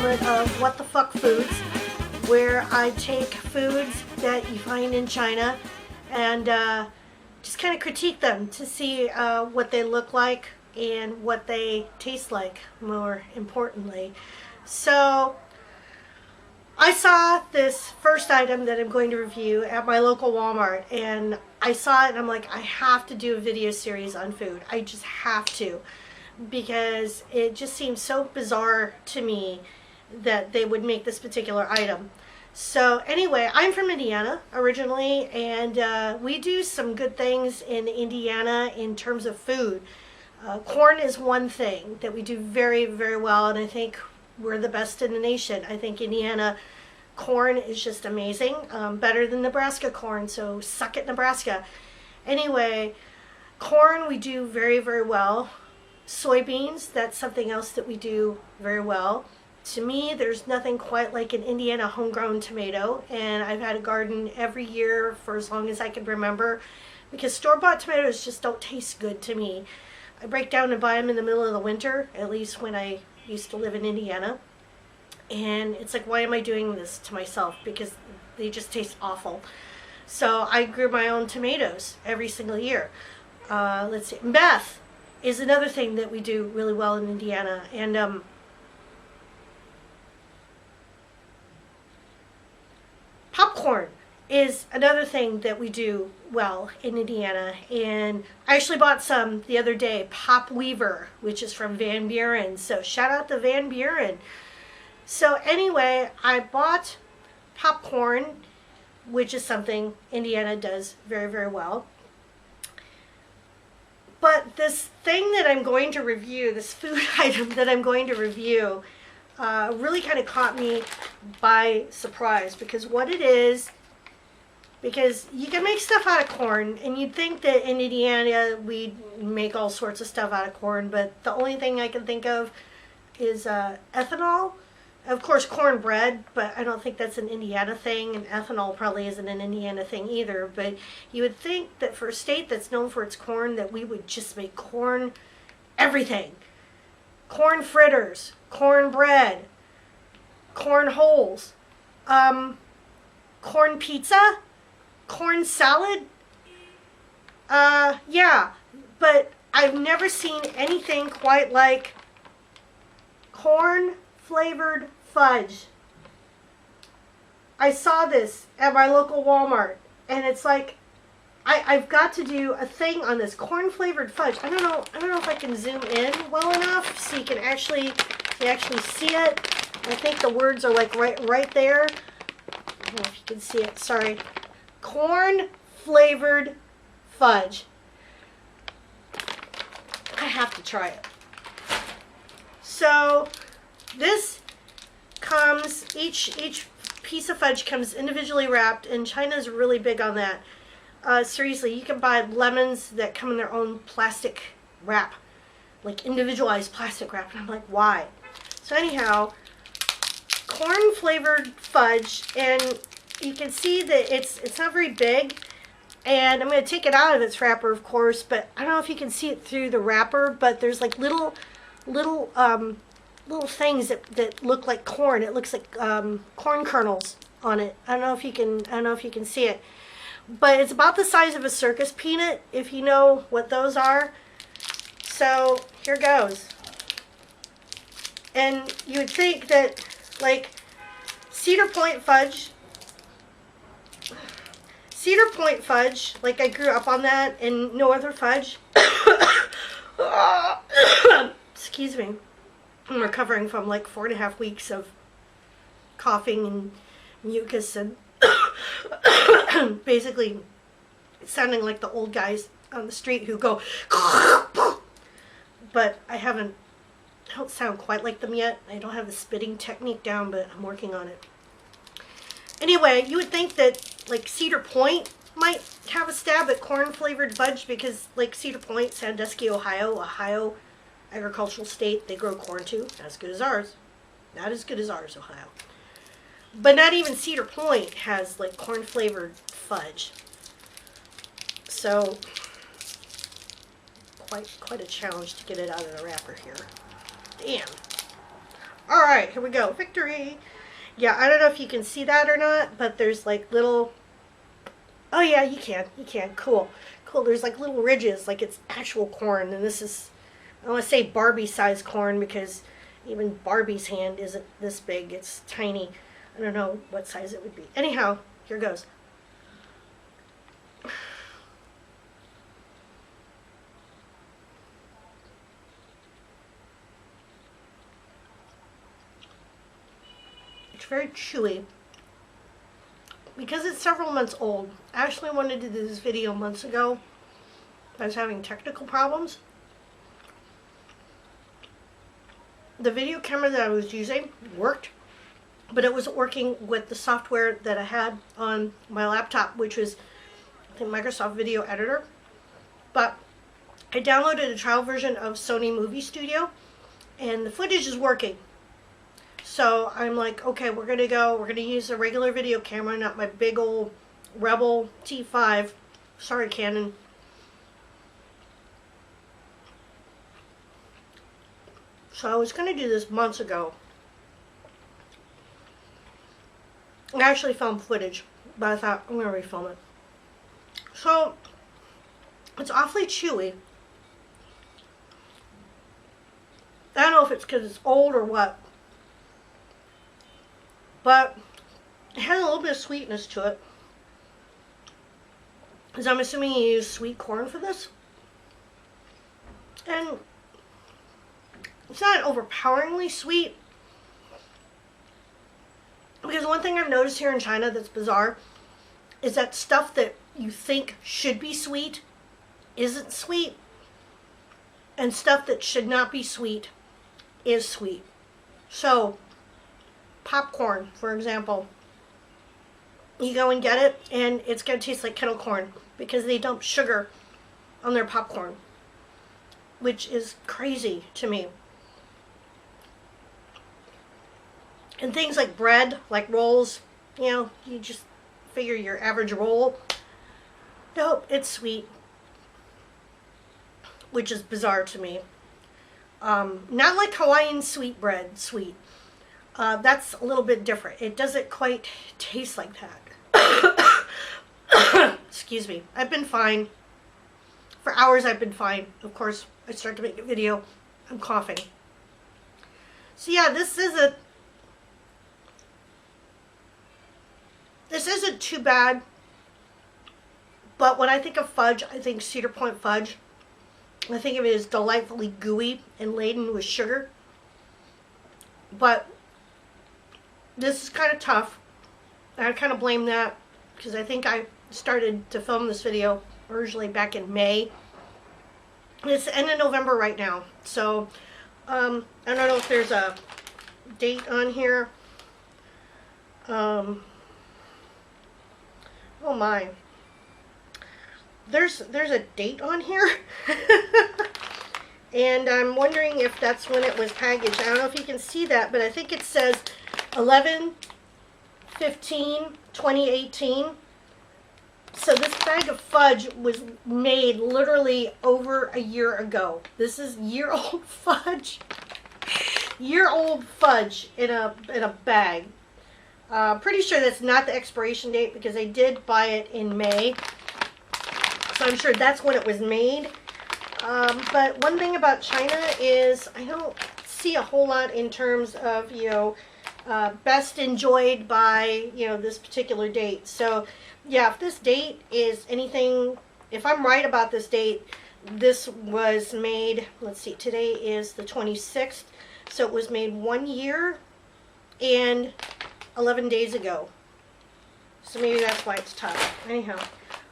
installment of What the Fuck Foods, where I take foods that you find in China and just kind of critique them to see what they look like and what they taste like, more importantly. So I saw this first item that I'm going to review at my local Walmart, and I saw it and I'm like, I have to do a video series on food. I just have to, because it just seems so bizarre to me that they would make this particular item. So anyway, I'm from Indiana originally, and we do some good things in Indiana in terms of food. Corn is one thing that we do very, very well, and I think we're the best in the nation. I think Indiana corn is just amazing, better than Nebraska corn, so suck it, Nebraska. Anyway, corn we do very, very well. Soybeans, that's something else that we do very well. To me, there's nothing quite like an Indiana homegrown tomato, and I've had a garden every year for as long as I can remember, because store-bought tomatoes just don't taste good to me. I break down and buy them in the middle of the winter, at least when I used to live in Indiana. And it's like, why am I doing this to myself? Because they just taste awful. So I grew my own tomatoes every single year. Let's see, meth is another thing that we do really well in Indiana. And popcorn is another thing that we do well in Indiana, and I actually bought some the other day, Pop Weaver, which is from Van Buren, so shout out to Van Buren. So anyway, I bought popcorn, which is something Indiana does very, very well. But this thing that I'm going to review, this food item that I'm going to review, really kind of caught me by surprise, because what it is, because you can make stuff out of corn, and you'd think that in Indiana we'd make all sorts of stuff out of corn, but the only thing I can think of is ethanol. Of course, cornbread, but I don't think that's an Indiana thing, and ethanol probably isn't an Indiana thing either. But you would think that for a state that's known for its corn, that we would just make corn everything. Corn fritters, cornbread, corn holes, corn pizza, corn salad. Yeah, but I've never seen anything quite like corn flavored fudge. I saw this at my local Walmart, and it's like, I've got to do a thing on this corn flavored fudge. I don't know if I can zoom in well enough so you can actually see it. I think the words are like right there. I don't know if you can see it. Sorry. Corn flavored fudge. I have to try it. So this comes, each piece of fudge comes individually wrapped, and China's really big on that. Seriously, you can buy lemons that come in their own plastic wrap, like individualized plastic wrap, and I'm like, why? So anyhow, corn flavored fudge, and you can see that it's not very big, and I'm going to take it out of its wrapper, of course, but I don't know if you can see it through the wrapper, but there's like little things that look like corn. It looks like corn kernels on it. I don't know if you can see it, but it's about the size of a circus peanut, if you know what those are. So here goes. And you would think that, like, Cedar Point fudge, like I grew up on that and no other fudge. Excuse me. I'm recovering from like 4.5 weeks of coughing and mucus and basically sounding like the old guys on the street who go, but I don't sound quite like them yet. I don't have the spitting technique down, but I'm working on it. Anyway, you would think that like Cedar Point might have a stab at corn flavored fudge, because like Cedar Point, Sandusky, Ohio agricultural state, they grow corn too. Not as good as ours. Not as good as ours, Ohio. But not even Cedar Point has like corn flavored fudge. So quite a challenge to get it out of the wrapper here. Damn. All right, here we go. Victory. Yeah, I don't know if you can see that or not, but there's like little... Oh yeah, you can. You can. Cool. Cool. There's like little ridges, like it's actual corn. And this is, I want to say Barbie-sized corn because even Barbie's hand isn't this big. It's tiny. I don't know what size it would be. Anyhow, here goes. It's very chewy. Because it's several months old, I actually wanted to do this video months ago. I was having technical problems. The video camera that I was using worked, but it wasn't working with the software that I had on my laptop, which was the Microsoft Video Editor. But I downloaded a trial version of Sony Movie Studio, and the footage is working. So I'm like, okay, we're going to use a regular video camera, not my big old Rebel T5. Sorry, Canon. So I was going to do this months ago. I actually filmed footage, but I thought, I'm going to refilm it. So, it's awfully chewy. I don't know if it's because it's old or what. But it has a little bit of sweetness to it. Because I'm assuming you use sweet corn for this. And it's not overpoweringly sweet. Because one thing I've noticed here in China that's bizarre is that stuff that you think should be sweet isn't sweet. And stuff that should not be sweet is sweet. So, popcorn, for example. You go and get it, and it's going to taste like kettle corn because they dump sugar on their popcorn, which is crazy to me. And things like bread, like rolls, you know, you just figure your average roll. Nope, it's sweet, which is bizarre to me. Not like Hawaiian sweet bread, sweet. That's a little bit different. It doesn't quite taste like that. Excuse me. I've been fine. For hours I've been fine. Of course, I start to make a video. I'm coughing. So yeah, this isn't too bad. But when I think of fudge, I think Cedar Point fudge. I think of it as delightfully gooey and laden with sugar. But this is kind of tough. I kind of blame that because I think I started to film this video originally back in May. It's the end of November right now. So, I don't know if there's a date on here. Oh my. There's a date on here. And I'm wondering if that's when it was packaged. I don't know if you can see that, but I think it says 11/15/2018. So this bag of fudge was made literally over a year ago. This is year-old fudge. Year-old fudge in a bag. Pretty sure that's not the expiration date because I did buy it in May. So I'm sure that's when it was made. But one thing about China is I don't see a whole lot in terms of, you know, best enjoyed by, you know, this particular date. So, yeah, if this date is anything, if I'm right about this date, this was made, let's see, today is the 26th. So it was made 1 year and 11 days ago. So maybe that's why it's tough. Anyhow,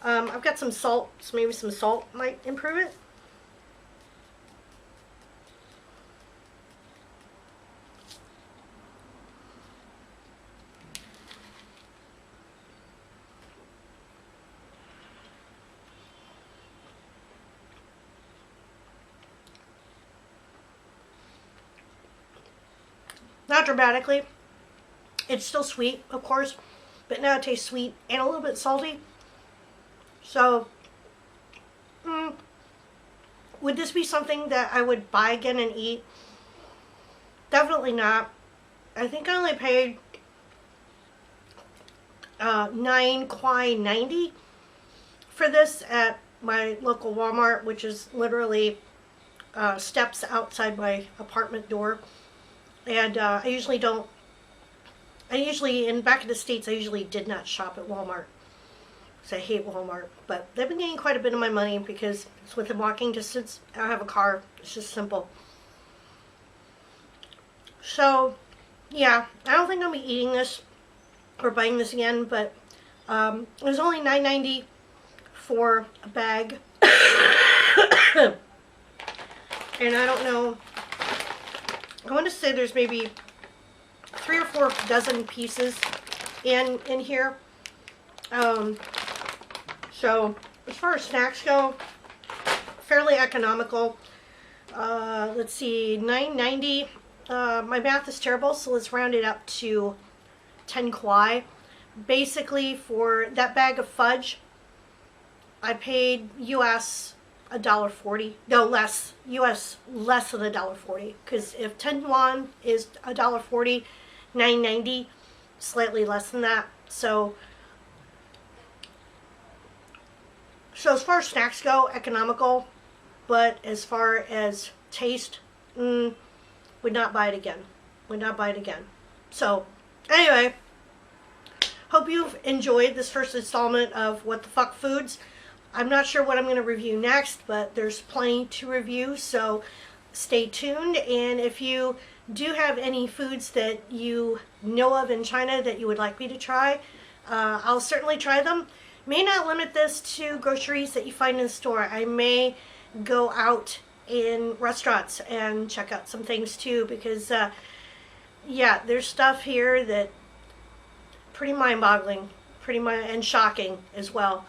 I've got some salt, so maybe some salt might improve it. Not dramatically. It's still sweet, of course, but now it tastes sweet and a little bit salty. So, would this be something that I would buy again and eat? Definitely not. I think I only paid 9 kwai 90 for this at my local Walmart, which is literally steps outside my apartment door. And I usually don't, back in the States, I usually did not shop at Walmart. So I hate Walmart. But they've been getting quite a bit of my money because it's within walking distance. I don't have a car. It's just simple. So, yeah, I don't think I'll be eating this or buying this again, but it was only $9.90 for a bag. And I don't know, I want to say there's maybe 3 or 4 dozen pieces in here. So as far as snacks go, fairly economical. Let's see, $9.90. My math is terrible, so let's round it up to 10 kwai. Basically, for that bag of fudge, I paid US $1.40. No, less. US less than $1.40. Because if 10 won is $1.40, $9.90, slightly less than that. So as far as snacks go, economical. But as far as taste, would not buy it again. Would not buy it again. So, anyway, hope you've enjoyed this first installment of What the Fuck Foods. I'm not sure what I'm going to review next, but there's plenty to review, so stay tuned. And if you do have any foods that you know of in China that you would like me to try, I'll certainly try them. May not limit this to groceries that you find in the store. I may go out in restaurants and check out some things too, because yeah, there's stuff here that pretty mind-boggling, and shocking as well.